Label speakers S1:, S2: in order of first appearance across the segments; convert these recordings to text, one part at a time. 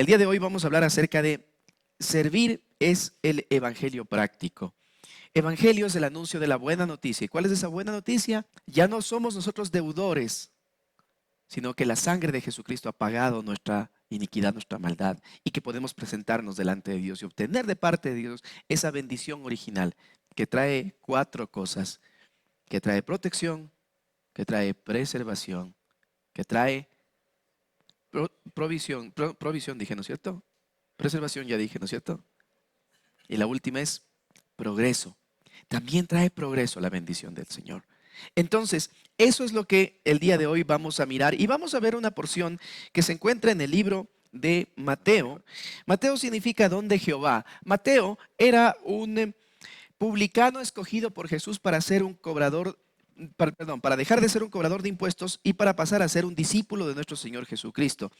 S1: El día de hoy vamos a hablar acerca de servir es el evangelio práctico. Evangelio es el anuncio de la buena noticia. ¿Y cuál es esa buena noticia? Ya no somos nosotros deudores, sino que la sangre de Jesucristo ha pagado nuestra iniquidad, nuestra maldad, y que podemos presentarnos delante de Dios y obtener de parte de Dios esa bendición original que trae cuatro cosas: que trae protección, que trae preservación, que trae provisión, dije, ¿no es cierto? Preservación ya dije, ¿no es cierto? Y la última es progreso. También trae progreso la bendición del Señor. Entonces, eso es lo que el día de hoy vamos a mirar y vamos a ver una porción que se encuentra en el libro de Mateo. Mateo significa don de Jehová. Mateo era un publicano escogido por Jesús para ser un cobrador, para dejar de ser un cobrador de impuestos y para pasar a ser un discípulo de nuestro Señor Jesucristo.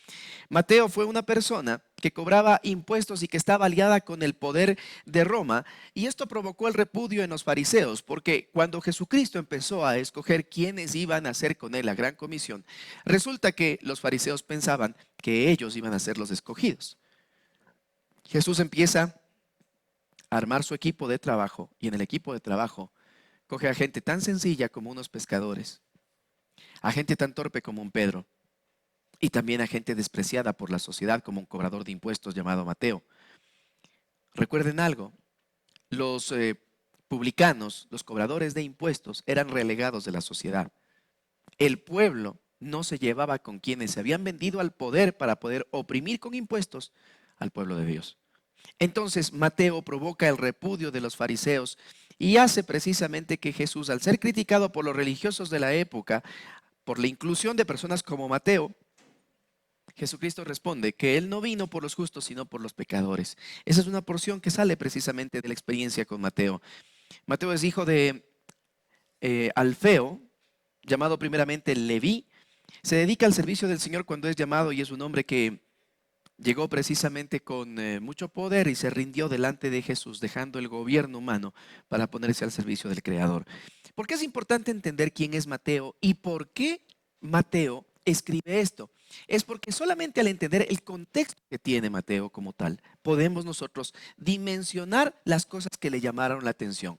S1: Mateo fue una persona que cobraba impuestos y que estaba aliada con el poder de Roma, y esto provocó el repudio en los fariseos, porque cuando Jesucristo empezó a escoger quiénes iban a hacer con él la gran comisión, resulta que los fariseos pensaban que ellos iban a ser los escogidos. Jesús empieza a armar su equipo de trabajo, y en el equipo de trabajo coge a gente tan sencilla como unos pescadores, a gente tan torpe como un Pedro, y también a gente despreciada por la sociedad como un cobrador de impuestos llamado Mateo. Recuerden algo, los publicanos, los cobradores de impuestos, eran relegados de la sociedad. El pueblo no se llevaba con quienes se habían vendido al poder para poder oprimir con impuestos al pueblo de Dios. Entonces Mateo provoca el repudio de los fariseos y hace precisamente que Jesús, al ser criticado por los religiosos de la época, por la inclusión de personas como Mateo, Jesucristo responde que Él no vino por los justos, sino por los pecadores. Esa es una porción que sale precisamente de la experiencia con Mateo. Mateo es hijo de Alfeo, llamado primeramente Leví. Se dedica al servicio del Señor cuando es llamado, y es un hombre que llegó precisamente con mucho poder y se rindió delante de Jesús, dejando el gobierno humano para ponerse al servicio del Creador. ¿Por qué es importante entender quién es Mateo y por qué Mateo escribe esto? Es porque solamente al entender el contexto que tiene Mateo como tal, podemos nosotros dimensionar las cosas que le llamaron la atención.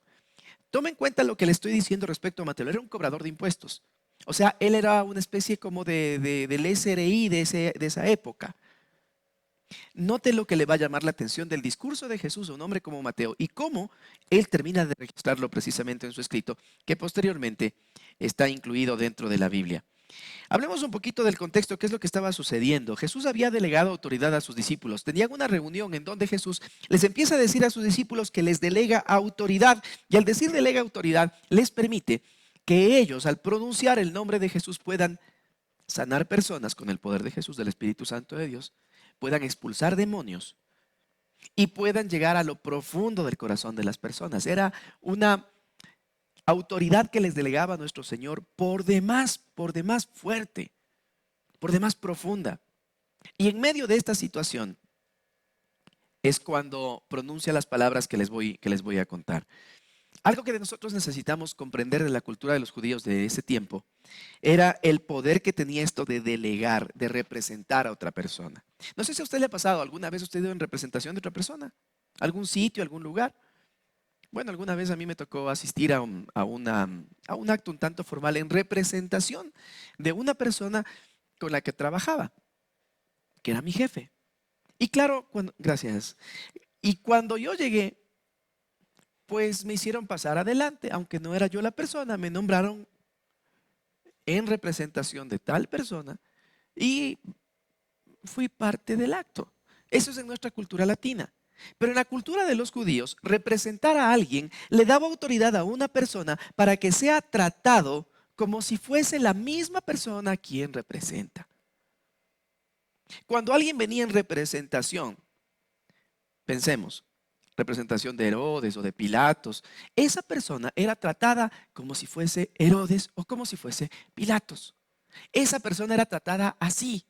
S1: Tome en cuenta lo que le estoy diciendo respecto a Mateo. Él era un cobrador de impuestos. O sea, él era una especie como del SRI de esa época. Note lo que le va a llamar la atención del discurso de Jesús a un hombre como Mateo y cómo él termina de registrarlo precisamente en su escrito, que posteriormente está incluido dentro de la Biblia. Hablemos un poquito del contexto, qué es lo que estaba sucediendo. Jesús había delegado autoridad a sus discípulos. Tenían una reunión en donde Jesús les empieza a decir a sus discípulos que les delega autoridad, y al decir delega autoridad les permite que ellos, al pronunciar el nombre de Jesús, puedan sanar personas con el poder de Jesús, del Espíritu Santo de Dios, puedan expulsar demonios y puedan llegar a lo profundo del corazón de las personas. Era una autoridad que les delegaba nuestro Señor por demás fuerte, por demás profunda. Y en medio de esta situación es cuando pronuncia las palabras que les voy a contar. Algo que nosotros necesitamos comprender de la cultura de los judíos de ese tiempo era el poder que tenía esto de delegar, de representar a otra persona. No sé si a usted le ha pasado, ¿alguna vez usted ha ido en representación de otra persona? ¿Algún sitio, algún lugar? Bueno, alguna vez a mí me tocó asistir a un acto un tanto formal en representación de una persona con la que trabajaba, que era mi jefe. Y claro, gracias. Y cuando yo llegué, pues me hicieron pasar adelante, aunque no era yo la persona, me nombraron en representación de tal persona y fui parte del acto. Eso es en nuestra cultura latina. Pero en la cultura de los judíos, representar a alguien le daba autoridad a una persona para que sea tratado como si fuese la misma persona a quien representa. Cuando alguien venía en representación, pensemos, representación de Herodes o de Pilatos, esa persona era tratada como si fuese Herodes o como si fuese Pilatos. Esa persona era tratada así.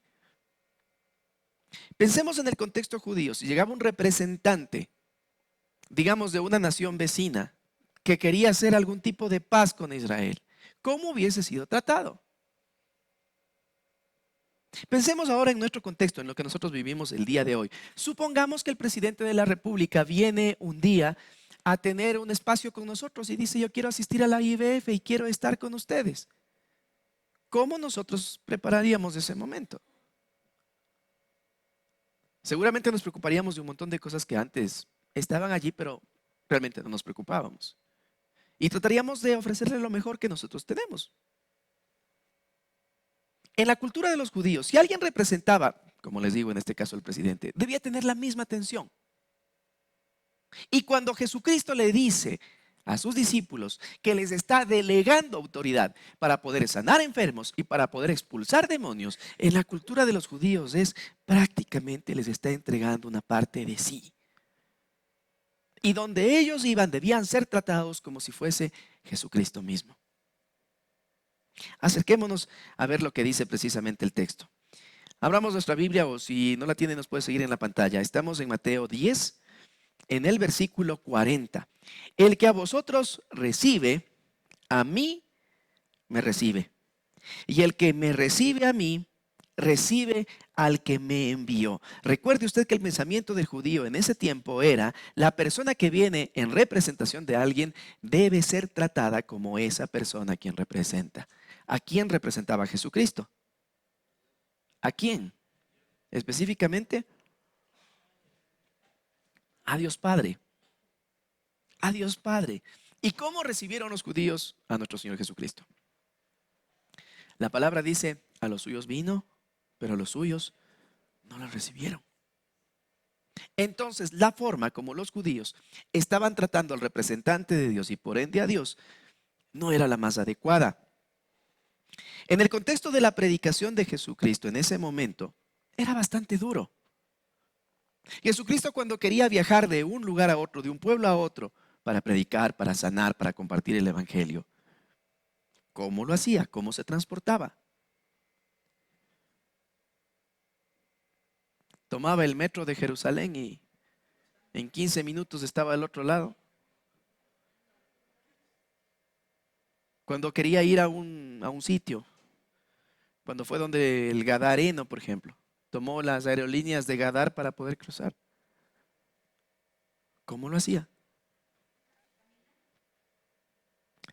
S1: Pensemos en el contexto judío. Si llegaba un representante, digamos, de una nación vecina, que quería hacer algún tipo de paz con Israel, ¿cómo hubiese sido tratado? Pensemos ahora en nuestro contexto, en lo que nosotros vivimos el día de hoy. Supongamos que el presidente de la República viene un día a tener un espacio con nosotros y dice, yo quiero asistir a la IBF y quiero estar con ustedes. ¿Cómo nosotros prepararíamos ese momento? Seguramente nos preocuparíamos de un montón de cosas que antes estaban allí, pero realmente no nos preocupábamos. Y trataríamos de ofrecerle lo mejor que nosotros tenemos. En la cultura de los judíos, si alguien representaba, como les digo en este caso el presidente, debía tener la misma atención. Y cuando Jesucristo le dice a sus discípulos que les está delegando autoridad para poder sanar enfermos y para poder expulsar demonios, en la cultura de los judíos es prácticamente les está entregando una parte de sí. Y donde ellos iban debían ser tratados como si fuese Jesucristo mismo. Acerquémonos a ver lo que dice precisamente el texto. Abramos nuestra Biblia o si no la tiene nos puede seguir en la pantalla. Estamos en Mateo 10, en el versículo 40. El que a vosotros recibe, a mí me recibe. Y el que me recibe a mí, recibe al que me envió. Recuerde usted que el pensamiento del judío en ese tiempo era, la persona que viene en representación de alguien debe ser tratada como esa persona a quien representa. ¿A quién representaba Jesucristo? ¿A quién? Específicamente, a Dios Padre. A Dios Padre. ¿Y cómo recibieron los judíos a nuestro Señor Jesucristo? La palabra dice, a los suyos vino, pero a los suyos no lo recibieron. Entonces, la forma como los judíos estaban tratando al representante de Dios y por ende a Dios no era la más adecuada. En el contexto de la predicación de Jesucristo en ese momento, era bastante duro. Jesucristo cuando quería viajar de un lugar a otro, de un pueblo a otro, para predicar, para sanar, para compartir el Evangelio, ¿cómo lo hacía? ¿Cómo se transportaba? Tomaba el metro de Jerusalén y en 15 minutos estaba al otro lado. Cuando quería ir a un sitio, cuando fue donde el Gadareno, por ejemplo, tomó las aerolíneas de Gadar para poder cruzar. ¿Cómo lo hacía?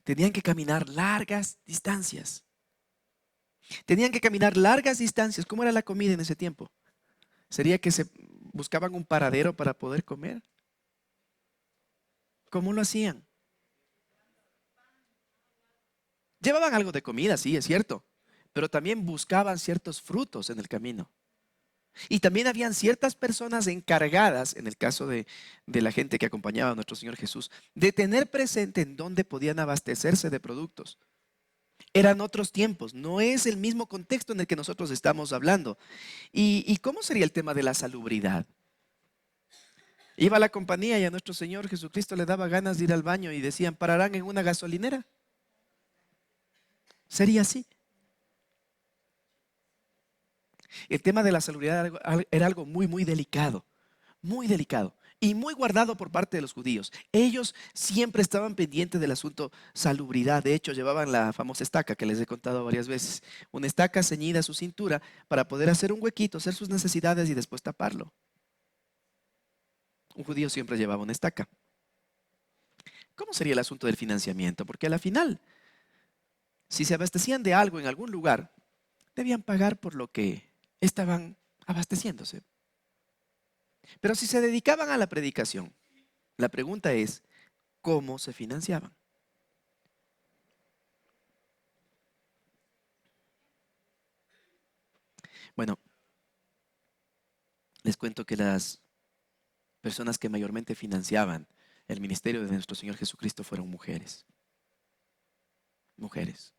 S1: Tenían que caminar largas distancias. Tenían que caminar largas distancias. ¿Cómo era la comida en ese tiempo? ¿Sería que se buscaban un paradero para poder comer? ¿Cómo lo hacían? Llevaban algo de comida, sí, es cierto, pero también buscaban ciertos frutos en el camino. Y también habían ciertas personas encargadas, en el caso de la gente que acompañaba a nuestro Señor Jesús, de tener presente en dónde podían abastecerse de productos. Eran otros tiempos, no es el mismo contexto en el que nosotros estamos hablando. ¿Y cómo sería el tema de la salubridad? Iba a la compañía y a nuestro Señor Jesucristo le daba ganas de ir al baño y decían, ¿pararán en una gasolinera? Sería así. El tema de la salubridad era algo muy, muy delicado y muy guardado por parte de los judíos. Ellos siempre estaban pendientes del asunto salubridad. De hecho, llevaban la famosa estaca que les he contado varias veces. Una estaca ceñida a su cintura para poder hacer un huequito, hacer sus necesidades y después taparlo. Un judío siempre llevaba una estaca. ¿Cómo sería el asunto del financiamiento? Porque a la final, si se abastecían de algo en algún lugar, debían pagar por lo que estaban abasteciéndose. Pero si se dedicaban a la predicación, la pregunta es, ¿cómo se financiaban? Bueno, les cuento que las personas que mayormente financiaban el ministerio de nuestro Señor Jesucristo fueron mujeres. Mujeres.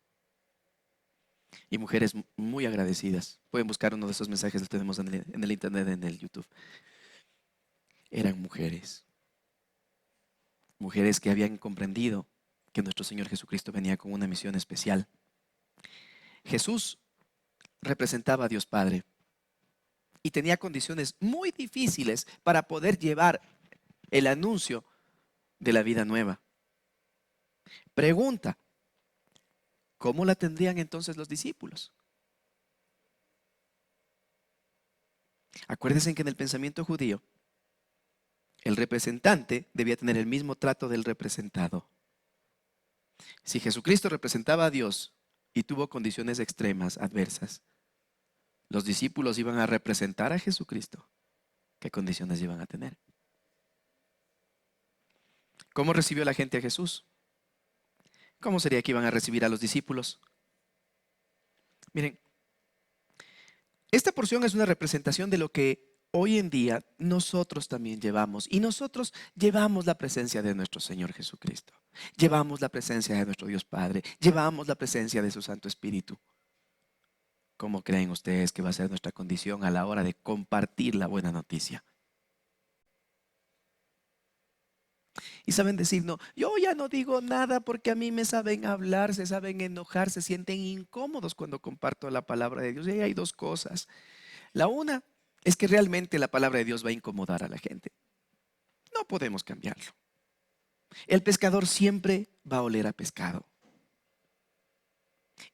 S1: Y mujeres muy agradecidas. Pueden buscar uno de esos mensajes, los tenemos en el internet, en el YouTube. Eran mujeres. Mujeres que habían comprendido que nuestro Señor Jesucristo venía con una misión especial. Jesús representaba a Dios Padre y tenía condiciones muy difíciles para poder llevar el anuncio de la vida nueva. Pregunta, ¿cómo la tendrían entonces los discípulos? Acuérdense que en el pensamiento judío, el representante debía tener el mismo trato del representado. Si Jesucristo representaba a Dios y tuvo condiciones extremas, adversas, los discípulos iban a representar a Jesucristo. ¿Qué condiciones iban a tener? ¿Cómo recibió la gente a Jesús? ¿Cómo sería que iban a recibir a los discípulos? Miren, esta porción es una representación de lo que hoy en día nosotros también llevamos. Y nosotros llevamos la presencia de nuestro Señor Jesucristo. Llevamos la presencia de nuestro Dios Padre. Llevamos la presencia de su Santo Espíritu. ¿Cómo creen ustedes que va a ser nuestra condición a la hora de compartir la buena noticia? Y saben decir, no, yo ya no digo nada porque a mí me saben hablar, se saben enojar, se sienten incómodos cuando comparto la palabra de Dios. Y ahí hay dos cosas. La una es que realmente la palabra de Dios va a incomodar a la gente. No podemos cambiarlo. El pescador siempre va a oler a pescado.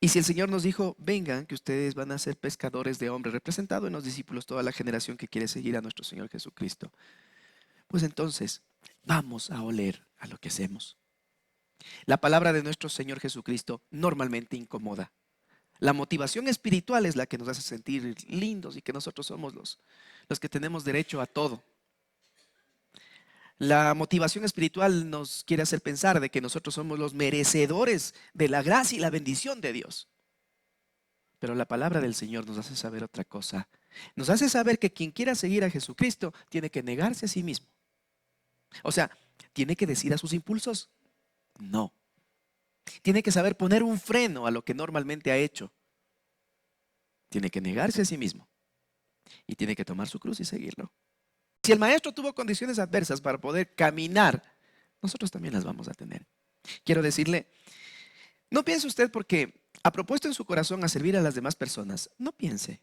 S1: Y si el Señor nos dijo, vengan, que ustedes van a ser pescadores de hombres, representado en los discípulos toda la generación que quiere seguir a nuestro Señor Jesucristo, pues entonces vamos a oler a lo que hacemos. La palabra de nuestro Señor Jesucristo normalmente incomoda. La motivación espiritual es la que nos hace sentir lindos y que nosotros somos los que tenemos derecho a todo. La motivación espiritual nos quiere hacer pensar de que nosotros somos los merecedores de la gracia y la bendición de Dios. Pero la palabra del Señor nos hace saber otra cosa. Nos hace saber que quien quiera seguir a Jesucristo tiene que negarse a sí mismo. O sea, tiene que decir a sus impulsos, no. Tiene que saber poner un freno a lo que normalmente ha hecho. Tiene que negarse a sí mismo. Y tiene que tomar su cruz y seguirlo. Si el maestro tuvo condiciones adversas para poder caminar, nosotros también las vamos a tener. Quiero decirle, no piense usted porque ha propuesto en su corazón a servir a las demás personas. No piense,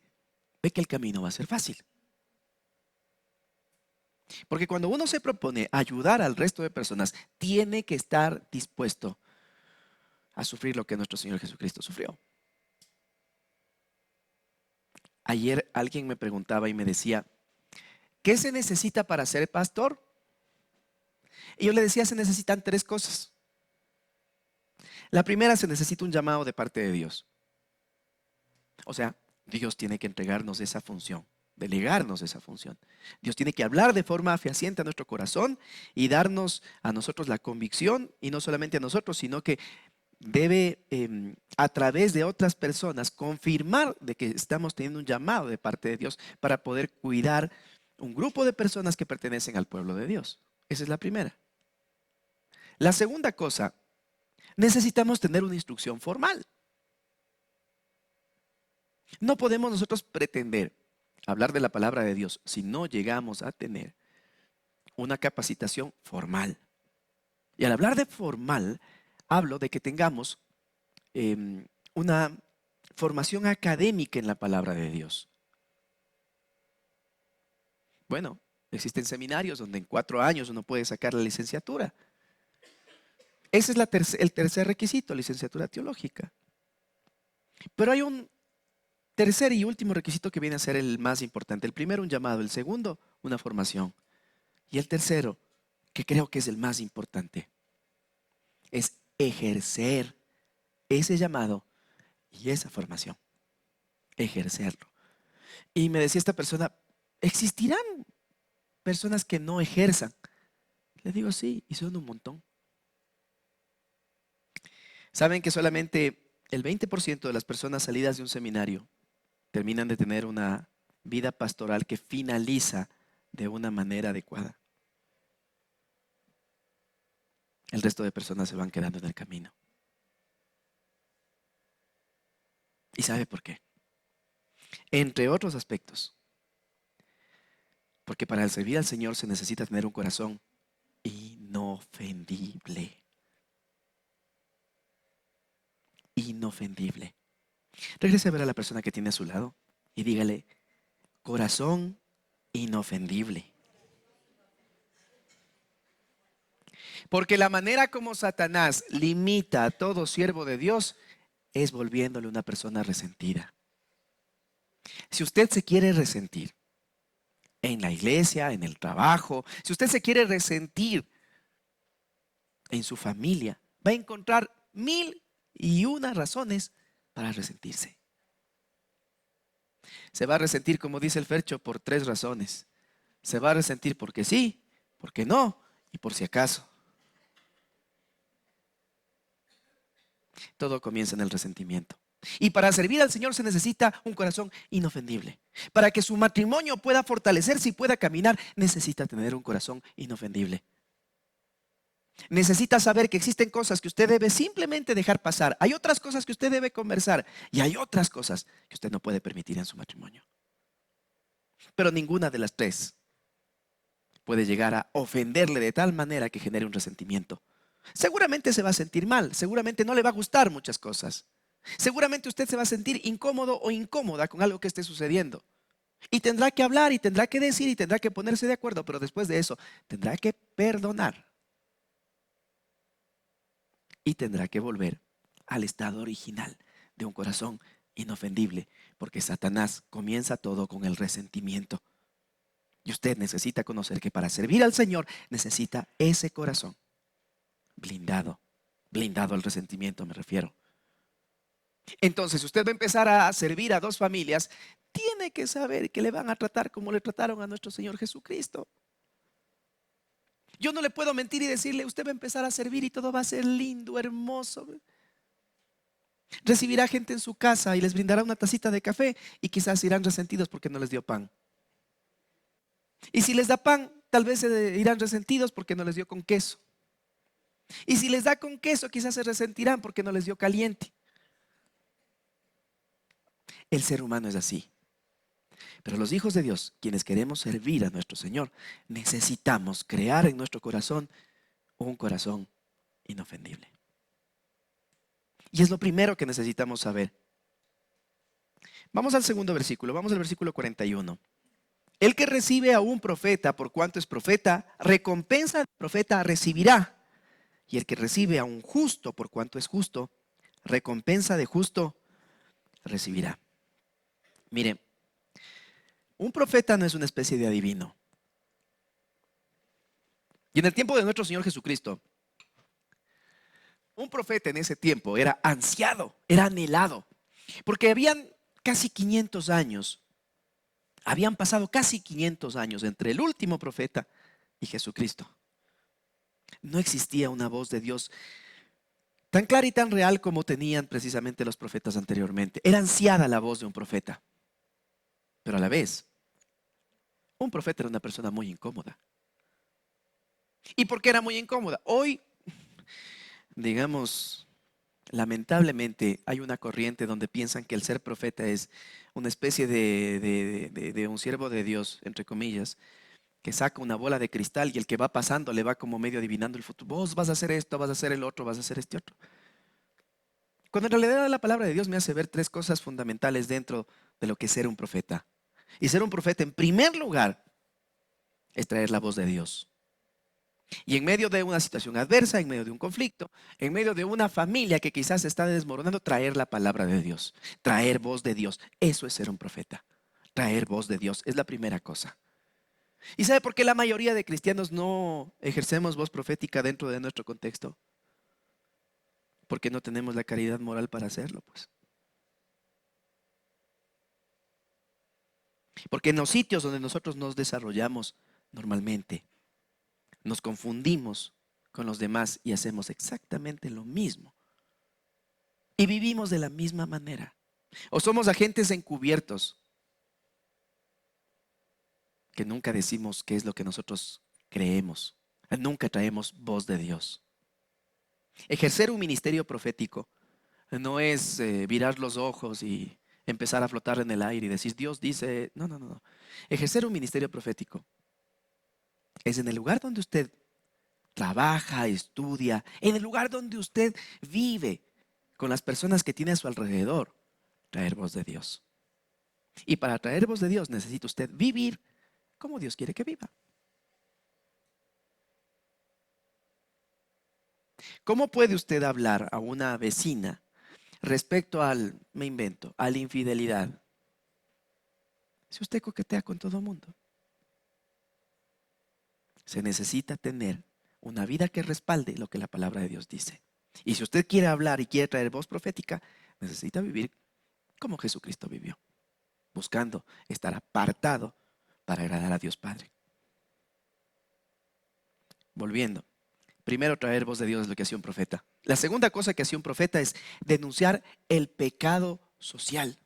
S1: ve que el camino va a ser fácil. Porque cuando uno se propone ayudar al resto de personas, tiene que estar dispuesto a sufrir lo que nuestro Señor Jesucristo sufrió. Ayer alguien me preguntaba y me decía, ¿qué se necesita para ser pastor? Y yo le decía, se necesitan tres cosas. La primera, se necesita un llamado de parte de Dios. O sea, Dios tiene que entregarnos esa función, delegarnos esa función. Dios tiene que hablar de forma fehaciente a nuestro corazón y darnos a nosotros la convicción, y no solamente a nosotros, sino que debe a través de otras personas confirmar de que estamos teniendo un llamado de parte de Dios para poder cuidar un grupo de personas que pertenecen al pueblo de Dios. Esa es la primera. La segunda cosa, necesitamos tener una instrucción formal. No podemos nosotros pretender hablar de la palabra de Dios si no llegamos a tener una capacitación formal. Y al hablar de formal, hablo de que tengamos una formación académica en la palabra de Dios. Bueno, existen seminarios donde en 4 años uno puede sacar la licenciatura. Ese es el tercer requisito, licenciatura teológica. Pero hay un tercer y último requisito que viene a ser el más importante. El primero, un llamado. El segundo, una formación. Y el tercero, que creo que es el más importante, es ejercer ese llamado y esa formación. Ejercerlo. Y me decía esta persona, ¿existirán personas que no ejerzan? Le digo, sí, y son un montón. ¿Saben que solamente el 20% de las personas salidas de un seminario terminan de tener una vida pastoral que finaliza de una manera adecuada? El resto de personas se van quedando en el camino. ¿Y sabe por qué? Entre otros aspectos. Porque para servir al Señor se necesita tener un corazón inofendible. Inofendible. Regrese a ver a la persona que tiene a su lado y dígale, corazón inofendible. Porque la manera como Satanás limita a todo siervo de Dios es volviéndole una persona resentida. Si usted se quiere resentir, en la iglesia, en el trabajo, si usted se quiere resentir en su familia, va a encontrar 1001 razones para resentirse. Se va a resentir, como dice el Fercho, por 3 razones. Se va a resentir porque sí, porque no y por si acaso. Todo comienza en el resentimiento. Y para servir al Señor se necesita un corazón inofendible. Para que su matrimonio pueda fortalecerse y pueda caminar, necesita tener un corazón inofendible. Necesita saber que existen cosas que usted debe simplemente dejar pasar. Hay otras cosas que usted debe conversar y hay otras cosas que usted no puede permitir en su matrimonio. Pero ninguna de las 3 puede llegar a ofenderle de tal manera que genere un resentimiento. Seguramente se va a sentir mal, seguramente no le va a gustar muchas cosas. Seguramente usted se va a sentir incómodo o incómoda con algo que esté sucediendo. Y tendrá que hablar y tendrá que decir y tendrá que ponerse de acuerdo, pero después de eso tendrá que perdonar. Y tendrá que volver al estado original de un corazón inofendible, porque Satanás comienza todo con el resentimiento. Y usted necesita conocer que para servir al Señor necesita ese corazón blindado, blindado al resentimiento me refiero. Entonces usted va a empezar a servir a 2 familias, tiene que saber que le van a tratar como le trataron a nuestro Señor Jesucristo. Yo no le puedo mentir y decirle, usted va a empezar a servir y todo va a ser lindo, hermoso. Recibirá gente en su casa y les brindará una tacita de café y quizás irán resentidos porque no les dio pan. Y si les da pan, tal vez se irán resentidos porque no les dio con queso. Y si les da con queso, quizás se resentirán porque no les dio caliente. El ser humano es así. Pero los hijos de Dios, quienes queremos servir a nuestro Señor, necesitamos crear en nuestro corazón un corazón inofendible. Y es lo primero que necesitamos saber. Vamos al segundo versículo, vamos al versículo 41. El que recibe a un profeta por cuanto es profeta, recompensa al profeta recibirá. Y el que recibe a un justo por cuanto es justo, recompensa de justo recibirá. Mire, un profeta no es una especie de adivino. Y en el tiempo de nuestro Señor Jesucristo, un profeta en ese tiempo era ansiado, era anhelado, porque habían casi 500 años, habían pasado casi 500 años entre el último profeta y Jesucristo. No existía una voz de Dios tan clara y tan real como tenían precisamente los profetas anteriormente. Era ansiada la voz de un profeta, pero a la vez, un profeta era una persona muy incómoda. ¿Y por qué era muy incómoda? Hoy, digamos, lamentablemente hay una corriente donde piensan que el ser profeta es una especie de un siervo de Dios, entre comillas, que saca una bola de cristal y el que va pasando le va como medio adivinando el futuro. Vos vas a hacer esto, vas a hacer el otro, vas a hacer este otro. Cuando en realidad la palabra de Dios me hace ver 3 cosas fundamentales dentro de lo que es ser un profeta. Y ser un profeta, en primer lugar, es traer la voz de Dios. Y en medio de una situación adversa, en medio de un conflicto, en medio de una familia que quizás se está desmoronando, traer la palabra de Dios, traer voz de Dios. Eso es ser un profeta. Traer voz de Dios es la primera cosa. ¿Y sabe por qué la mayoría de cristianos no ejercemos voz profética dentro de nuestro contexto? Porque no tenemos la caridad moral para hacerlo, pues. Porque en los sitios donde nosotros nos desarrollamos normalmente, nos confundimos con los demás y hacemos exactamente lo mismo. Y vivimos de la misma manera. O somos agentes encubiertos que nunca decimos qué es lo que nosotros creemos. Nunca traemos voz de Dios. Ejercer un ministerio profético no es virar los ojos y empezar a flotar en el aire y decir, Dios dice, no, no, no, no. Ejercer un ministerio profético es en el lugar donde usted trabaja, estudia, en el lugar donde usted vive, con las personas que tiene a su alrededor, traer voz de Dios. Y para traer voz de Dios necesita usted vivir como Dios quiere que viva. ¿Cómo puede usted hablar a una vecina respecto al, me invento, a la infidelidad? Si usted coquetea con todo el mundo. Se necesita tener una vida que respalde lo que la palabra de Dios dice. Y si usted quiere hablar y quiere traer voz profética, necesita vivir como Jesucristo vivió, buscando estar apartado para agradar a Dios Padre. Volviendo, primero traer voz de Dios es lo que hacía un profeta. La segunda cosa que hacía un profeta es denunciar el pecado social.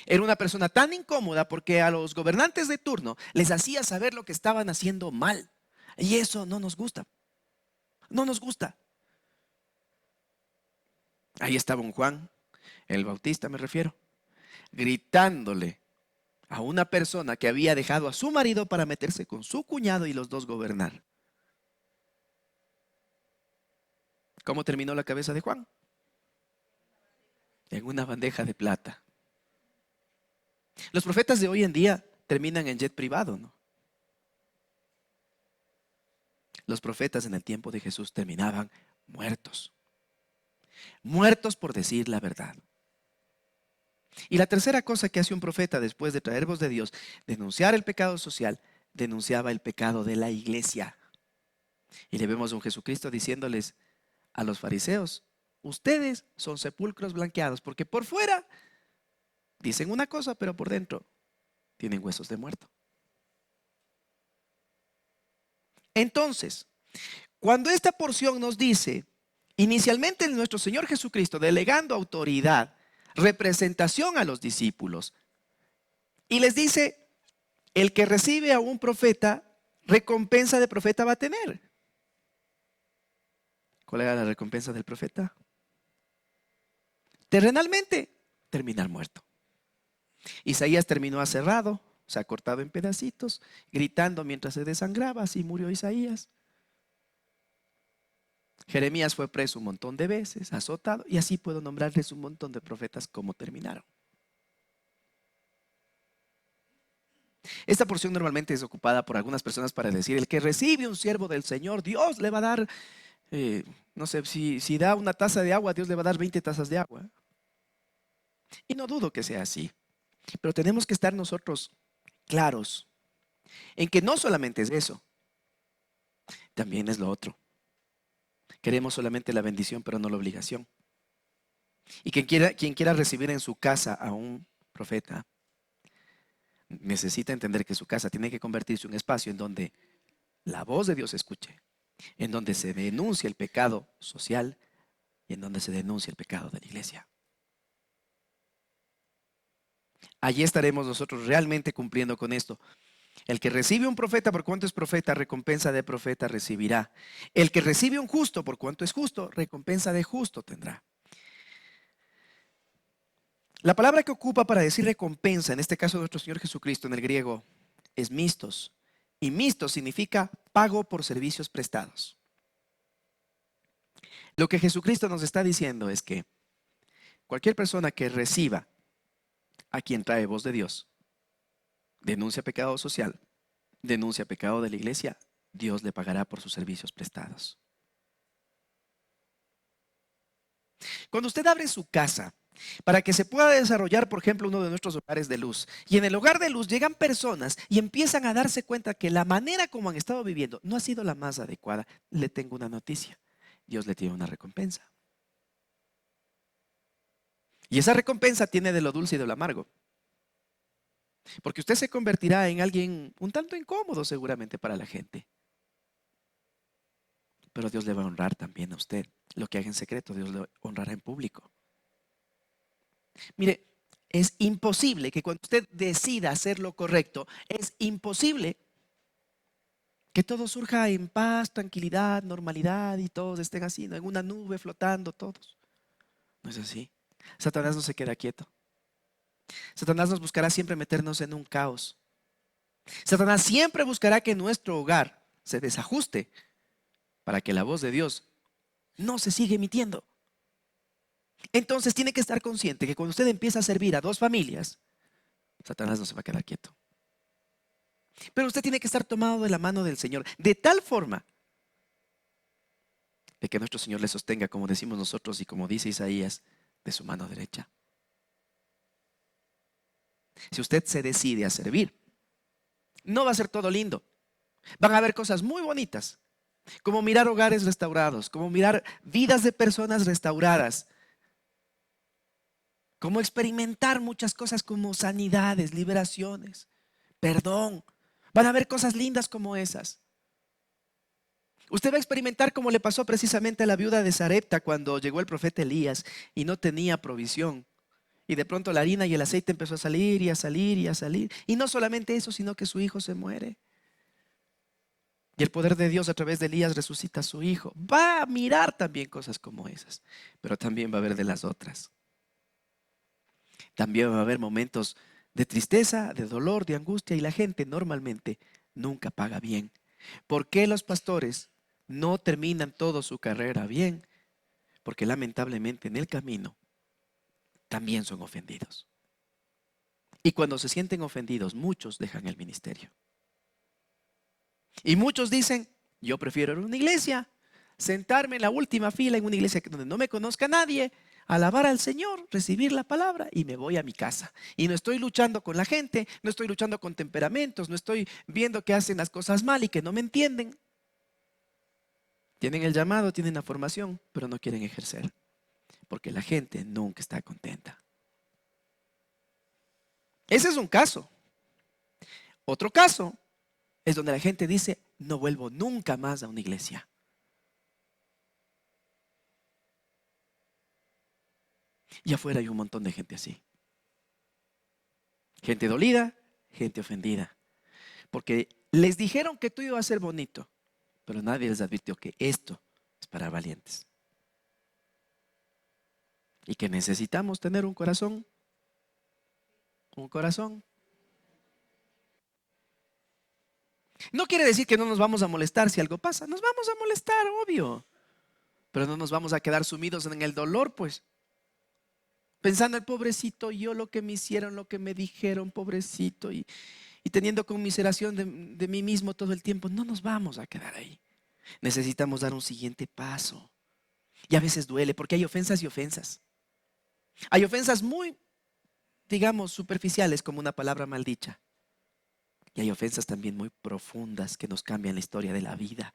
S1: Era una persona tan incómoda porque a los gobernantes de turno les hacía saber lo que estaban haciendo mal. Y eso no nos gusta. No nos gusta. Ahí estaba un Juan, el Bautista me refiero, gritándole a una persona que había dejado a su marido para meterse con su cuñado y los dos gobernar. ¿Cómo terminó la cabeza de Juan? En una bandeja de plata. Los profetas de hoy en día terminan en jet privado, ¿no? Los profetas en el tiempo de Jesús terminaban muertos. Muertos por decir la verdad. Y la tercera cosa que hace un profeta después de traer voz de Dios, denunciar el pecado social, denunciaba el pecado de la iglesia. Y le vemos a un Jesucristo diciéndoles a los fariseos: ustedes son sepulcros blanqueados, porque por fuera dicen una cosa, pero por dentro tienen huesos de muerto. Entonces, cuando esta porción nos dice, inicialmente nuestro Señor Jesucristo delegando autoridad, representación a los discípulos, y les dice, el que recibe a un profeta, recompensa de profeta va a tener. ¿Cuál era la recompensa del profeta? Terrenalmente, terminar muerto. Isaías terminó aserrado, o sea, cortado en pedacitos, gritando mientras se desangraba, así murió Isaías. Jeremías fue preso un montón de veces, azotado, y así puedo nombrarles un montón de profetas cómo terminaron. Esta porción normalmente es ocupada por algunas personas para decir, el que recibe un siervo del Señor, Dios le va a dar, no sé, si da una taza de agua, Dios le va a dar 20 tazas de agua. Y no dudo que sea así, pero tenemos que estar nosotros claros en que no solamente es eso, también es lo otro. Queremos solamente la bendición, pero no la obligación. Y quien quiera recibir en su casa a un profeta, necesita entender que su casa tiene que convertirse en un espacio en donde la voz de Dios se escuche, en donde se denuncia el pecado social y en donde se denuncia el pecado de la iglesia. Allí estaremos nosotros realmente cumpliendo con esto. El que recibe un profeta por cuanto es profeta, recompensa de profeta recibirá. El que recibe un justo por cuanto es justo, recompensa de justo tendrá. La palabra que ocupa para decir recompensa, en este caso de nuestro Señor Jesucristo en el griego, es mistos. Y mistos significa pago por servicios prestados. Lo que Jesucristo nos está diciendo es que cualquier persona que reciba a quien trae voz de Dios, denuncia pecado social, denuncia pecado de la iglesia, Dios le pagará por sus servicios prestados. Cuando usted abre su casa para que se pueda desarrollar, por ejemplo, uno de nuestros hogares de luz, y en el hogar de luz llegan personas y empiezan a darse cuenta que la manera como han estado viviendo no ha sido la más adecuada, le tengo una noticia: Dios le tiene una recompensa. Y esa recompensa tiene de lo dulce y de lo amargo. Porque usted se convertirá en alguien un tanto incómodo seguramente para la gente. Pero Dios le va a honrar también a usted. Lo que haga en secreto, Dios le honrará en público. Mire, es imposible que cuando usted decida hacer lo correcto, es imposible que todo surja en paz, tranquilidad, normalidad y todos estén así, ¿no? En una nube flotando todos. No es así. Satanás no se queda quieto. Satanás nos buscará siempre meternos en un caos. Satanás siempre buscará que nuestro hogar se desajuste para que la voz de Dios no se siga emitiendo. Entonces tiene que estar consciente que cuando usted empieza a servir a dos familias, Satanás no se va a quedar quieto. Pero usted tiene que estar tomado de la mano del Señor, de tal forma de que nuestro Señor le sostenga, como decimos nosotros y como dice Isaías, de su mano derecha. Si usted se decide a servir, no va a ser todo lindo. Van a haber cosas muy bonitas, como mirar hogares restaurados, como mirar vidas de personas restauradas, como experimentar muchas cosas como sanidades, liberaciones, perdón. Van a haber cosas lindas como esas. Usted va a experimentar como le pasó precisamente a la viuda de Sarepta cuando llegó el profeta Elías y no tenía provisión. Y de pronto la harina y el aceite empezó a salir y a salir y a salir. Y no solamente eso, sino que su hijo se muere. Y el poder de Dios a través de Elías resucita a su hijo. Va a mirar también cosas como esas, pero también va a haber de las otras. También va a haber momentos de tristeza, de dolor, de angustia, y la gente normalmente nunca paga bien. ¿Por qué los pastores no terminan toda su carrera bien? Porque lamentablemente en el camino también son ofendidos. Y cuando se sienten ofendidos, muchos dejan el ministerio. Y muchos dicen, yo prefiero ir a una iglesia, sentarme en la última fila en una iglesia donde no me conozca nadie, alabar al Señor, recibir la palabra y me voy a mi casa. Y no estoy luchando con la gente, no estoy luchando con temperamentos, no estoy viendo que hacen las cosas mal y que no me entienden. Tienen el llamado, tienen la formación, pero no quieren ejercer, porque la gente nunca está contenta. Ese es un caso. Otro caso es donde la gente dice, no vuelvo nunca más a una iglesia. Y afuera hay un montón de gente así. Gente dolida, gente ofendida. Porque les dijeron que tú ibas a ser bonito, pero nadie les advirtió que esto es para valientes. Y que necesitamos tener un corazón. Un corazón. No quiere decir que no nos vamos a molestar si algo pasa. Nos vamos a molestar, obvio. Pero no nos vamos a quedar sumidos en el dolor, pues. Pensando el pobrecito, yo lo que me hicieron, lo que me dijeron, pobrecito. Y teniendo conmiseración de mí mismo todo el tiempo. No nos vamos a quedar ahí. Necesitamos dar un siguiente paso. Y a veces duele porque hay ofensas y ofensas. Hay ofensas muy, digamos, superficiales como una palabra maldicha. Y hay ofensas también muy profundas que nos cambian la historia de la vida.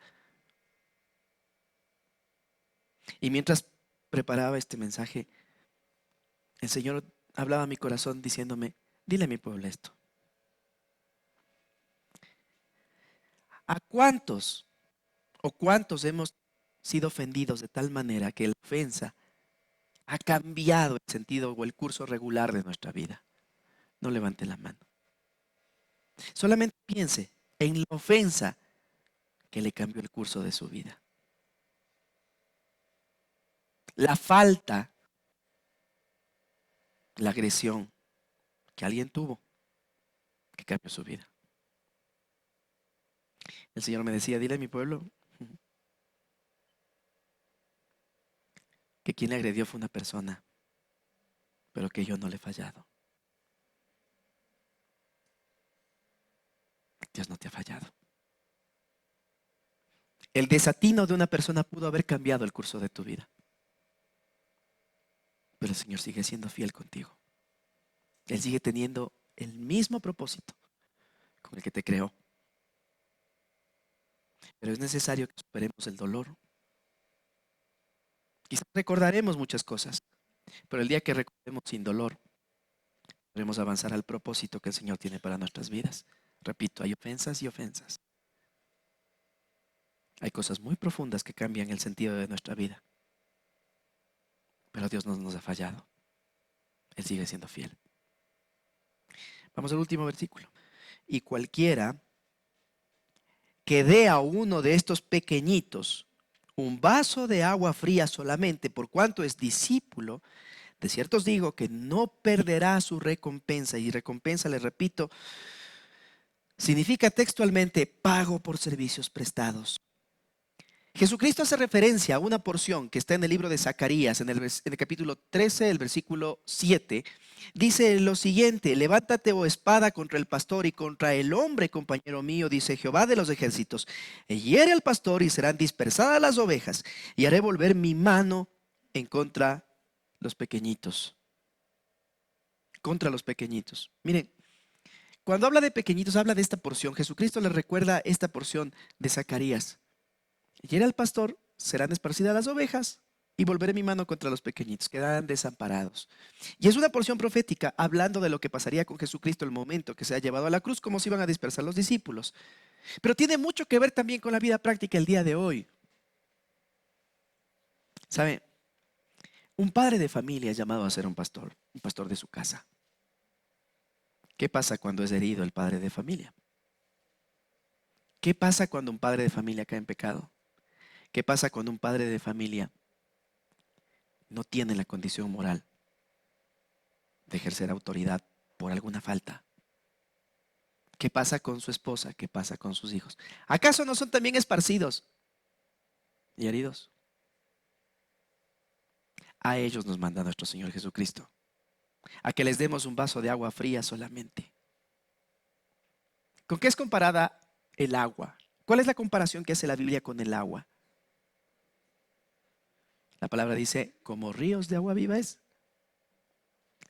S1: Y mientras preparaba este mensaje, el Señor hablaba a mi corazón diciéndome, dile a mi pueblo esto. ¿A cuántos o cuántos hemos sido ofendidos de tal manera que la ofensa ha cambiado el sentido o el curso regular de nuestra vida? No levante la mano. Solamente piense en la ofensa que le cambió el curso de su vida. La falta, la agresión que alguien tuvo que cambió su vida. El Señor me decía, dile a mi pueblo que quien le agredió fue una persona, pero que yo no le he fallado. Dios no te ha fallado. El desatino de una persona pudo haber cambiado el curso de tu vida, pero el Señor sigue siendo fiel contigo. Él sigue teniendo el mismo propósito con el que te creó. Pero es necesario que superemos el dolor. Quizás recordaremos muchas cosas, pero el día que recordemos sin dolor, podremos avanzar al propósito que el Señor tiene para nuestras vidas. Repito, hay ofensas y ofensas. Hay cosas muy profundas que cambian el sentido de nuestra vida. Pero Dios no nos ha fallado. Él sigue siendo fiel. Vamos al último versículo. Y cualquiera que dé a uno de estos pequeñitos un vaso de agua fría solamente, por cuanto es discípulo, de cierto os digo que no perderá su recompensa. Y recompensa, les repito, significa textualmente pago por servicios prestados. Jesucristo hace referencia a una porción que está en el libro de Zacarías, en el capítulo 13, el versículo 7. Dice lo siguiente: levántate, oh espada, contra el pastor y contra el hombre, compañero mío, dice Jehová de los ejércitos. E hiere al pastor y serán dispersadas las ovejas, y haré volver mi mano en contra los pequeñitos. Contra los pequeñitos. Miren, Cuando habla de pequeñitos, habla de esta porción. Jesucristo les recuerda esta porción de Zacarías. Y era el pastor, serán esparcidas las ovejas y volveré mi mano contra los pequeñitos, quedarán desamparados. Y es una porción profética hablando de lo que pasaría con Jesucristo el momento que se ha llevado a la cruz, cómo se iban a dispersar los discípulos. Pero tiene mucho que ver también con la vida práctica el día de hoy. ¿Sabe? Un padre de familia es llamado a ser un pastor de su casa. ¿Qué pasa cuando es herido el padre de familia? ¿Qué pasa cuando un padre de familia cae en pecado? ¿Qué pasa cuando un padre de familia no tiene la condición moral de ejercer autoridad por alguna falta? ¿Qué pasa con su esposa? ¿Qué pasa con sus hijos? ¿Acaso no son también esparcidos y heridos? A ellos nos manda nuestro Señor Jesucristo, a que les demos un vaso de agua fría solamente. ¿Con qué es comparada el agua? ¿Cuál es la comparación que hace la Biblia con el agua? La palabra dice, como ríos de agua viva es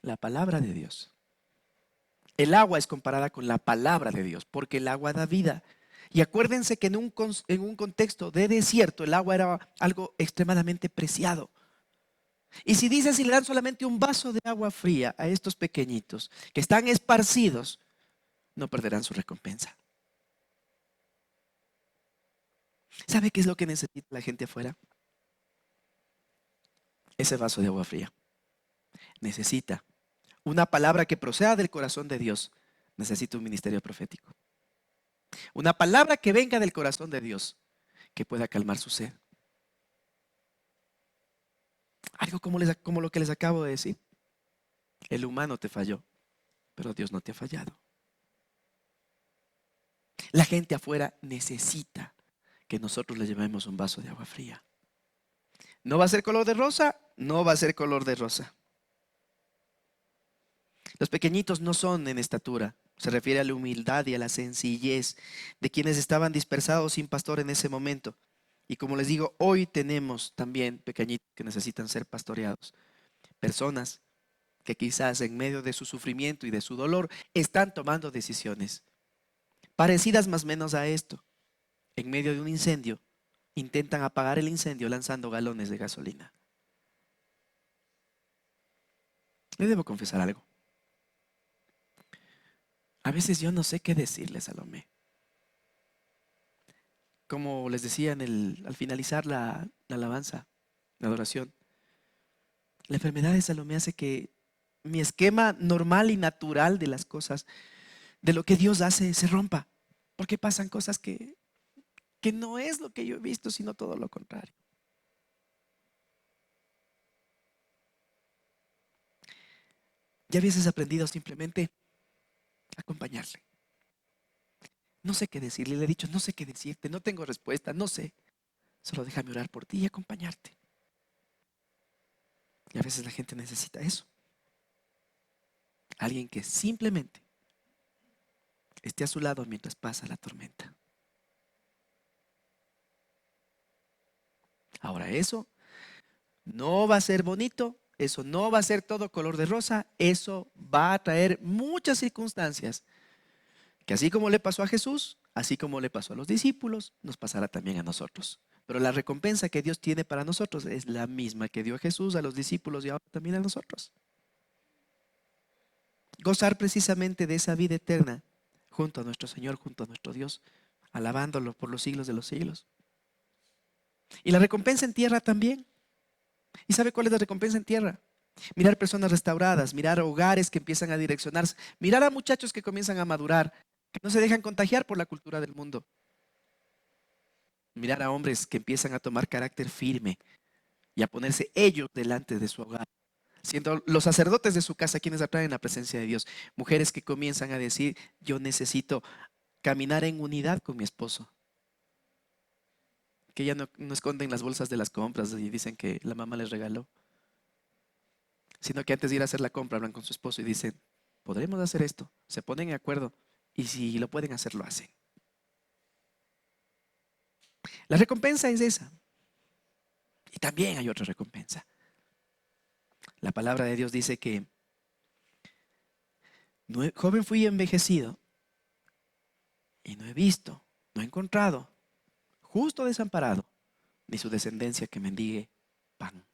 S1: la palabra de Dios. El agua es comparada con la palabra de Dios, porque el agua da vida. Y acuérdense que en un contexto de desierto, el agua era algo extremadamente preciado. Y si dice, si le dan solamente un vaso de agua fría a estos pequeñitos que están esparcidos, no perderán su recompensa. ¿Sabe qué es lo que necesita la gente afuera? Ese vaso de agua fría. Necesita una palabra que proceda del corazón de Dios. Necesita un ministerio profético. Una palabra que venga del corazón de Dios, que pueda calmar su sed. Algo como lo que les acabo de decir. El humano te falló, pero Dios no te ha fallado. La gente afuera necesita que nosotros le llevemos un vaso de agua fría. ¿No va a ser color de rosa? No va a ser color de rosa. Los pequeñitos no son en estatura. Se refiere a la humildad y a la sencillez de quienes estaban dispersados sin pastor en ese momento. Y como les digo, hoy tenemos también pequeñitos que necesitan ser pastoreados. Personas que quizás en medio de su sufrimiento y de su dolor están tomando decisiones parecidas más o menos a esto. En medio de un incendio, intentan apagar el incendio lanzando galones de gasolina. Le debo confesar algo. A veces yo no sé qué decirle, Salomé. Como les decía al finalizar la alabanza, la adoración, la enfermedad de Salomé hace que mi esquema normal y natural de las cosas, de lo que Dios hace, se rompa. Porque pasan cosas que no es lo que yo he visto, sino todo lo contrario. Ya hubieses aprendido simplemente a acompañarle. No sé qué decirle, le he dicho, no sé qué decirte, no tengo respuesta, no sé. Solo déjame orar por ti y acompañarte. Y a veces la gente necesita eso. Alguien que simplemente esté a su lado mientras pasa la tormenta. Ahora, eso no va a ser bonito, eso no va a ser todo color de rosa, eso va a traer muchas circunstancias que así como le pasó a Jesús, así como le pasó a los discípulos, nos pasará también a nosotros. Pero la recompensa que Dios tiene para nosotros es la misma que dio a Jesús, a los discípulos y ahora también a nosotros. Gozar precisamente de esa vida eterna junto a nuestro Señor, junto a nuestro Dios, alabándolo por los siglos de los siglos. Y la recompensa en tierra también. ¿Y sabe cuál es la recompensa en tierra? Mirar personas restauradas, mirar hogares que empiezan a direccionarse, mirar a muchachos que comienzan a madurar, que no se dejan contagiar por la cultura del mundo. Mirar a hombres que empiezan a tomar carácter firme y a ponerse ellos delante de su hogar, siendo los sacerdotes de su casa quienes atraen la presencia de Dios. Mujeres que comienzan a decir, yo necesito caminar en unidad con mi esposo. Que ya no esconden las bolsas de las compras y dicen que la mamá les regaló, sino que antes de ir a hacer la compra hablan con su esposo y dicen, podremos hacer esto, se ponen de acuerdo y si lo pueden hacer, lo hacen. La recompensa es esa. Y también hay otra recompensa. La palabra de Dios dice que joven fui envejecido y no he visto, no he encontrado, justo desamparado, ni su descendencia que mendigue pan.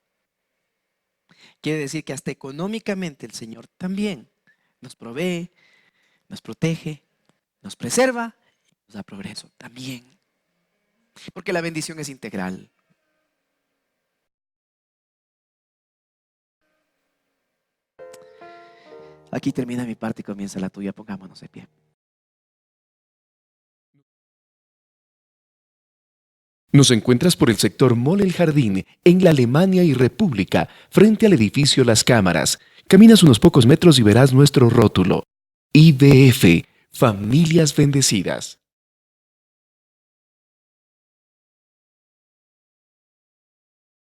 S1: Quiere decir que hasta económicamente el Señor también nos provee, nos protege, nos preserva, nos da progreso también. Porque la bendición es integral. Aquí termina mi parte y comienza la tuya. Pongámonos de pie.
S2: Nos encuentras por el sector Mall El Jardín, en la Alemania y República, frente al edificio Las Cámaras. Caminas unos pocos metros y verás nuestro rótulo. IBF, Familias Bendecidas.